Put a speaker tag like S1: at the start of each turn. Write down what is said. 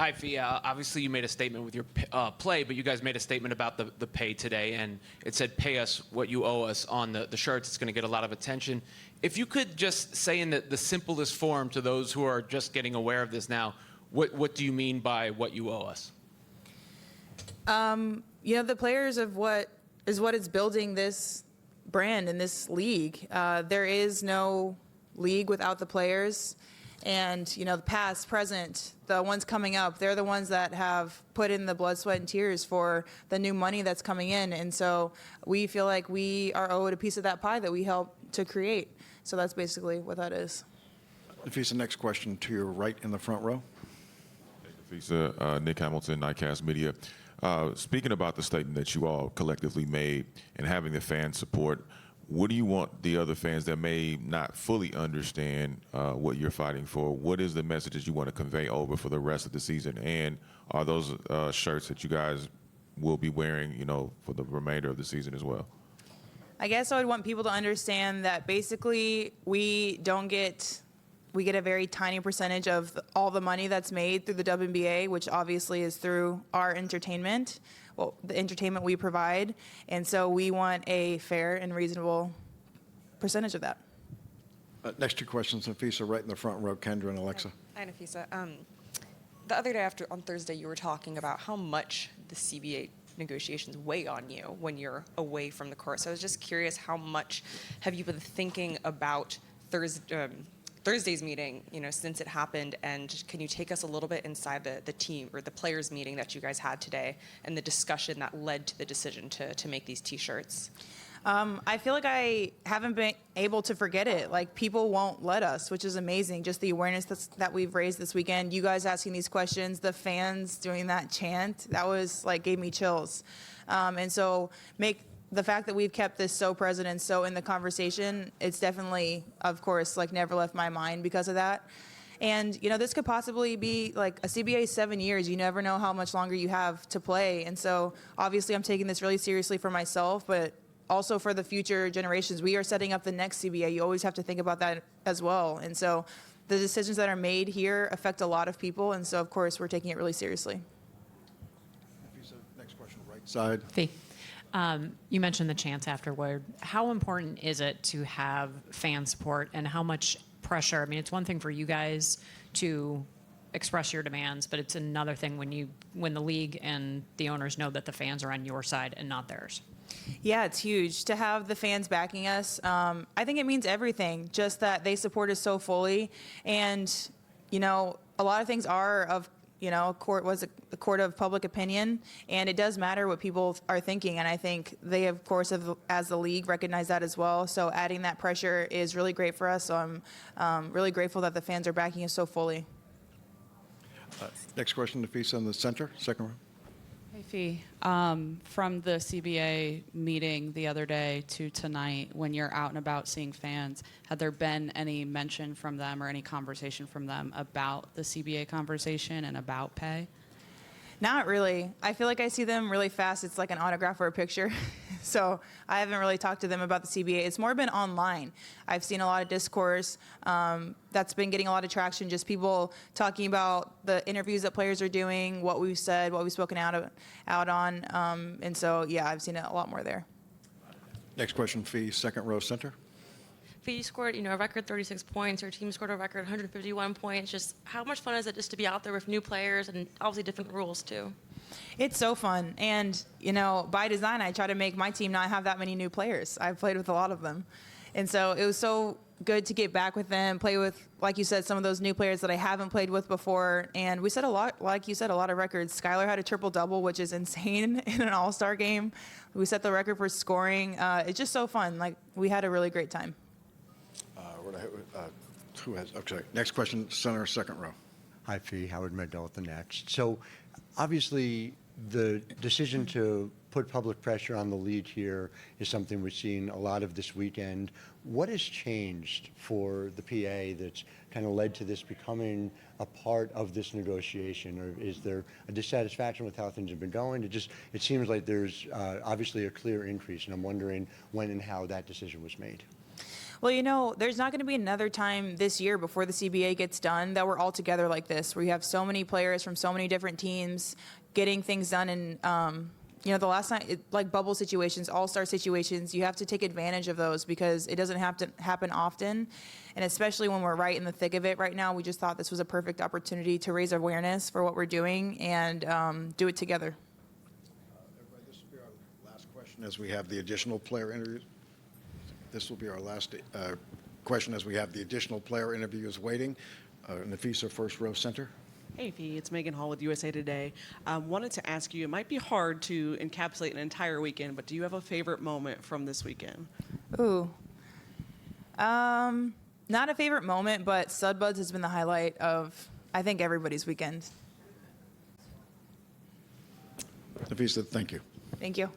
S1: Hi, Fee. Obviously, you made a statement with your play, but you guys made a statement about the pay today, and it said, pay us what you owe us on the shirts. It's going to get a lot of attention. If you could just say in the simplest form to those who are just getting aware of this now, what do you mean by what you owe us?
S2: The players of what is building this brand in this league. There is no league without the players. And, the past, present, the ones coming up, they're the ones that have put in the blood, sweat, and tears for the new money that's coming in. And so we feel like we are owed a piece of that pie that we helped to create. So that's basically what that is.
S3: Napheesa, next question to your right in the front row.
S4: Napheesa, Nick Hamilton, Nicast Media. Speaking about the statement that you all collectively made and having the fan support, what do you want the other fans that may not fully understand what you're fighting for? What is the message that you want to convey over for the rest of the season? And are those shirts that you guys will be wearing, for the remainder of the season as well?
S2: I guess I would want people to understand that basically we get a very tiny percentage of all the money that's made through the WNBA, which obviously is through our entertainment, the entertainment we provide. And so we want a fair and reasonable percentage of that.
S3: Next two questions, Napheesa, right in the front row, Kendra and Alexa.
S5: Hi, Napheesa. The other day on Thursday, you were talking about how much the CBA negotiations weigh on you when you're away from the court. So I was just curious, how much have you been thinking about Thursday's meeting, since it happened, and can you take us a little bit inside the team or the players meeting that you guys had today and the discussion that led to the decision to make these T-shirts?
S2: I feel like I haven't been able to forget it. Like, people won't let us, which is amazing. Just the awareness that we've raised this weekend, you guys asking these questions, the fans doing that chant, that was gave me chills. And so the fact that we've kept this so present and so in the conversation, it's definitely, of course, never left my mind because of that. And, this could possibly be a CBA 7 years. You never know how much longer you have to play. And so obviously I'm taking this really seriously for myself, but also for the future generations. We are setting up the next CBA. You always have to think about that as well. And so the decisions that are made here affect a lot of people. And so, of course, we're taking it really seriously.
S3: Next question, right side.
S6: Fee. You mentioned the chants afterward. How important is it to have fan support, and how much pressure? I mean, it's one thing for you guys to express your demands, but it's another thing when the league and the owners know that the fans are on your side and not theirs.
S2: Yeah, it's huge to have the fans backing us. I think it means everything, just that they support us so fully. And, a lot of things are of court was a court of public opinion, and it does matter what people are thinking. And I think they, of course, as the league, recognize that as well. So adding that pressure is really great for us. So I'm really grateful that the fans are backing us so fully.
S3: Next question, Napheesa, in the center, second row.
S7: Hey, Fee. From the CBA meeting the other day to tonight, when you're out and about seeing fans, had there been any mention from them or any conversation from them about the CBA conversation and about pay?
S2: Not really. I feel like I see them really fast. It's like an autograph or a picture. So I haven't really talked to them about the CBA. It's more been online. I've seen a lot of discourse that's been getting a lot of traction, just people talking about the interviews that players are doing, what we've said, what we've spoken out on. And so, yeah, I've seen it a lot more there.
S3: Next question, Fee, second row, center.
S8: Fee scored, a record 36 points. Your team scored a record 151 points. Just how much fun is it just to be out there with new players and obviously different rules too?
S2: It's so fun. And, by design, I try to make my team not have that many new players. I've played with a lot of them. And so it was so good to get back with them, play with, like you said, some of those new players that I haven't played with before. And we set a lot, like you said, a lot of records. Skylar had a triple-double, which is insane in an All-Star game. We set the record for scoring. It's just so fun. We had a really great time.
S3: Who has? Okay. Next question, center, second row.
S9: Hi, Fee. Howard Mandel with the Next. So, obviously, the decision to put public pressure on the league here is something we've seen a lot of this weekend. What has changed for the PA that's kind of led to this becoming a part of this negotiation? Or is there a dissatisfaction with how things have been going? It seems like there's obviously a clear increase, and I'm wondering when and how that decision was made.
S2: Well, you know, there's not going to be another time this year before the CBA gets done that we're all together like this, where you have so many players from so many different teams getting things done. And, you know, the last night, like bubble situations, all-star situations, you have to take advantage of those because it doesn't have to happen often. And especially when we're right in the thick of it right now, we just thought this was a perfect opportunity to raise awareness for what we're doing and do it together.
S3: Everybody, this will be our last question as we have the additional player interviews. This will be our last question as we have the additional player interviews waiting. Napheesa, first row center.
S10: Hey, Fee, it's Megan Hall with USA Today. Wanted to ask you, it might be hard to encapsulate an entire weekend, but do you have a favorite moment from this weekend?
S2: Ooh. Not a favorite moment, but Sudbuds has been the highlight of, I think, everybody's weekend.
S3: Napheesa, thank you.
S2: Thank you.